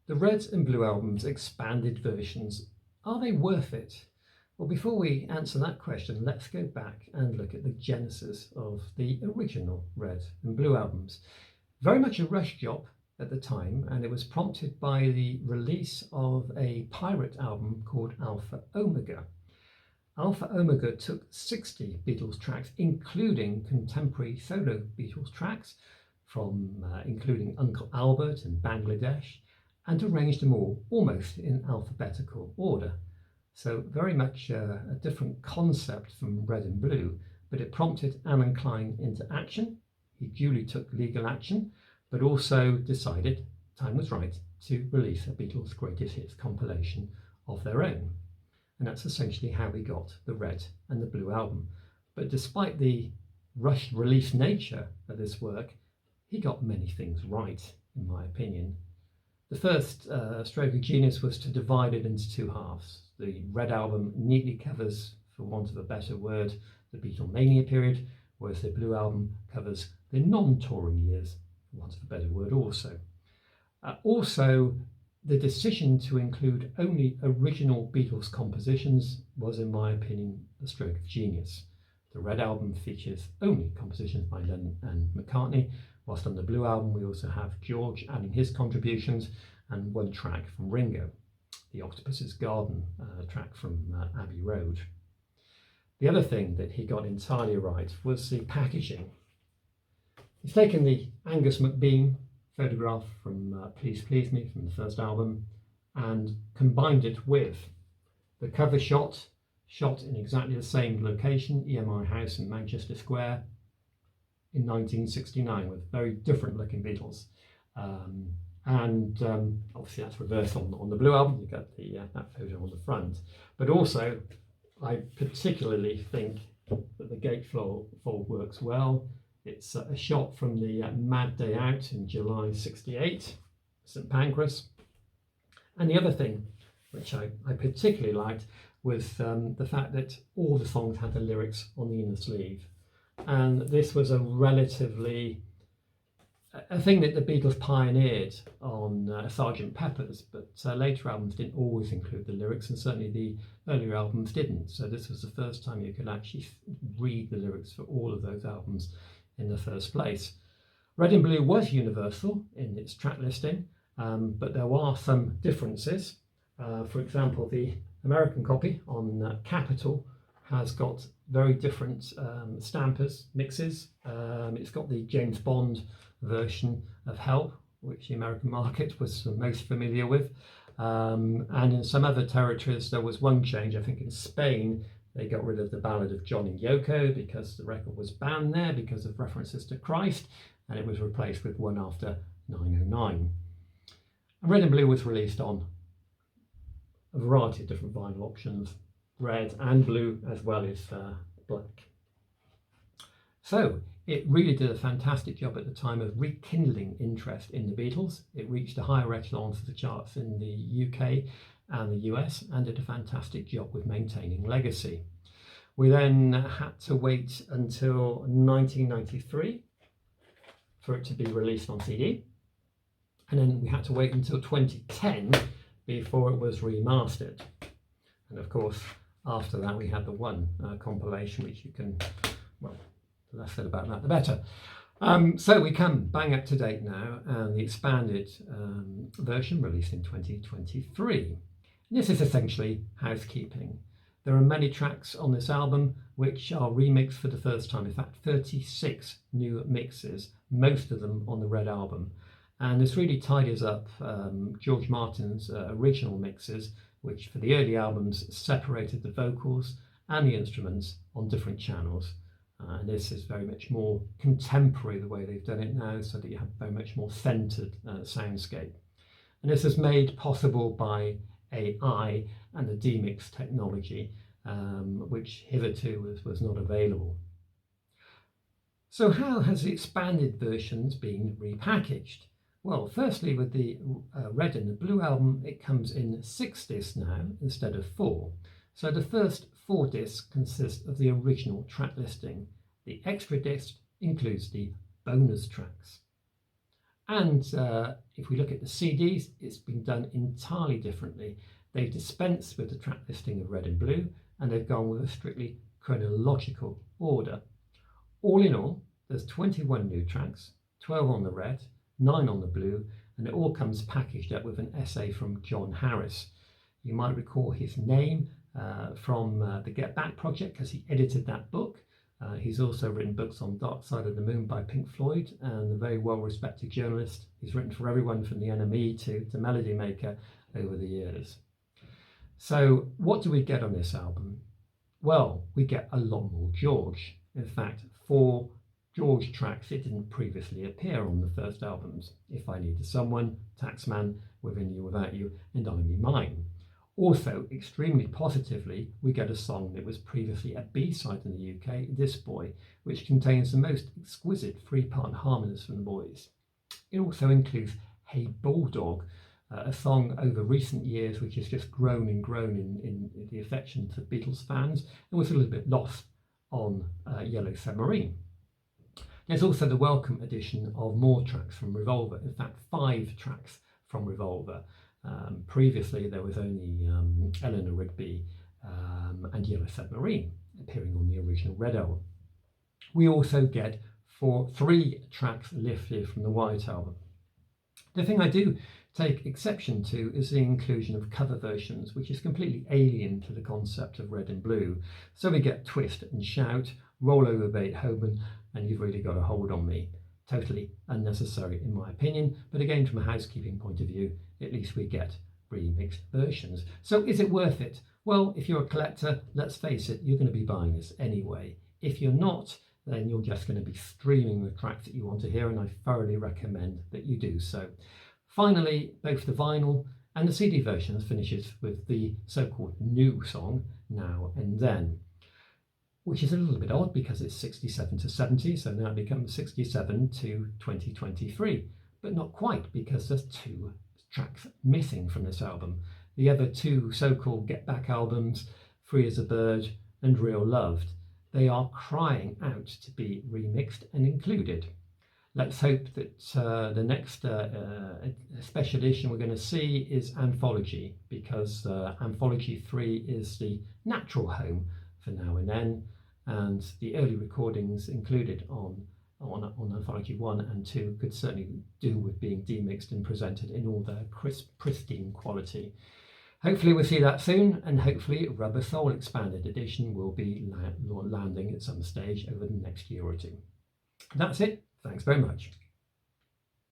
The Red and Blue album's expanded versions, are they worth it? Well, before we answer that question, let's go back and look at the genesis of the original Red and Blue albums. Very much a rush job at the time, and it was prompted by the release of a pirate album called Alpha Omega. Alpha Omega took 60 Beatles tracks, including contemporary solo Beatles tracks, from including Uncle Albert and Bangladesh, and arranged them all almost in alphabetical order. So very much a different concept from Red and Blue, but it prompted Alan Klein into action. He duly took legal action, but also decided time was right to release a Beatles Greatest Hits compilation of their own. And that's essentially how we got the Red and the Blue album. But despite the rushed release nature of this work, he got many things right, in my opinion. The first stroke of genius was to divide it into two halves. The Red album neatly covers, for want of a better word, the Beatlemania period, whereas the Blue album covers the non-touring years, for want of a better word also. Also, the decision to include only original Beatles compositions was, in my opinion, a stroke of genius. The Red album features only compositions by Lennon and McCartney, whilst on the Blue album we also have George adding his contributions and one track from Ringo, the Octopus's Garden track from Abbey Road. The other thing that he got entirely right was the packaging. He's taken the Angus MacBean photograph from Please Please Me from the first album and combined it with the cover shot in exactly the same location, EMI House in Manchester Square, in 1969, with very different looking Beatles. Obviously that's reversed on the Blue album. You got that photo on the front. But also, I particularly think that the gatefold works well. It's a shot from the Mad Day Out in July '68, St Pancras. And the other thing, which I particularly liked, was the fact that all the songs had the lyrics on the inner sleeve. And this was a thing that the Beatles pioneered on Sgt. Pepper's, but later albums didn't always include the lyrics, and certainly the earlier albums didn't. So this was the first time you could actually read the lyrics for all of those albums in the first place. Red and Blue was universal in its track listing, but there are some differences. For example, the American copy on Capitol has got very different stampers, mixes. It's got the James Bond version of Help, which the American market was most familiar with. And in some other territories, there was one change. I think in Spain, they got rid of the Ballad of John and Yoko because the record was banned there because of references to Christ, and it was replaced with One After 909. And Red and Blue was released on a variety of different vinyl options, red and blue as well as black. So it really did a fantastic job at the time of rekindling interest in the Beatles. It reached the higher echelons of the charts in the UK and the US and did a fantastic job with maintaining legacy. We then had to wait until 1993 for it to be released on CD, and then we had to wait until 2010 before it was remastered. And of course, after that we had the One compilation, which you can, well, the less said about that the better. So we come bang up to date now, and the expanded version released in 2023. And this is essentially housekeeping. There are many tracks on this album which are remixed for the first time. In fact, 36 new mixes, most of them on the Red album. And this really tidies up George Martin's original mixes, which for the early albums separated the vocals and the instruments on different channels. And this is very much more contemporary the way they've done it now, so that you have very much more centered soundscape. And this is made possible by AI and the demix technology, which hitherto was not available. So how has the expanded versions been repackaged? Well, firstly, with the Red and the Blue album, it comes in 6 discs now instead of 4. So the first 4 discs consist of the original track listing. The extra disc includes the bonus tracks. And if we look at the CDs, it's been done entirely differently. They've dispensed with the track listing of Red and Blue, and they've gone with a strictly chronological order. All in all, there's 21 new tracks, 12 on the Red, 9 on the Blue, and it all comes packaged up with an essay from John Harris. You might recall his name from the Get Back project because he edited that book. He's also written books on Dark Side of the Moon by Pink Floyd, and a very well-respected journalist. He's written for everyone from the NME to Melody Maker over the years. So what do we get on this album? Well, we get a lot more George. In fact, 4 George tracks that didn't previously appear on the first albums. If I Needed Someone, Taxman, Within You Without You, and I'm Me Mine. Also, extremely positively, we get a song that was previously a B-side in the UK, This Boy, which contains the most exquisite 3-part harmonies from the boys. It also includes Hey Bulldog, a song over recent years which has just grown and grown in the affection to Beatles fans and was a little bit lost on Yellow Submarine. There's also the welcome addition of more tracks from Revolver, in fact 5 tracks from Revolver. Previously there was only Eleanor Rigby and Yellow Submarine appearing on the original Red album. We also get 3 tracks lifted from the White album. The thing I do take exception to is the inclusion of cover versions, which is completely alien to the concept of Red and Blue. So we get Twist and Shout, Roll Over Beethoven, and You've Really Got a Hold on Me. Totally unnecessary in my opinion, but again from a housekeeping point of view, at least we get remixed versions. So is it worth it? Well, if you're a collector, let's face it, you're going to be buying this anyway. If you're not, then you're just going to be streaming the tracks that you want to hear, and I thoroughly recommend that you do so. Finally, both the vinyl and the CD versions finishes with the so-called new song, Now and Then, which is a little bit odd because it's 67 to 70, so now it becomes 67 to 2023, but not quite because there's 2 tracks missing from this album. The other 2 so-called Get Back albums, Free as a Bird and Real Loved, they are crying out to be remixed and included. Let's hope that the next special edition we're going to see is Anthology, because Anthology 3 is the natural home for Now and Then, and the early recordings included on Anthology 1 and 2 could certainly do with being demixed and presented in all their crisp, pristine quality. Hopefully we'll see that soon, and hopefully Rubber Soul Expanded Edition will be landing at some stage over the next year or 2. That's it. Thanks very much.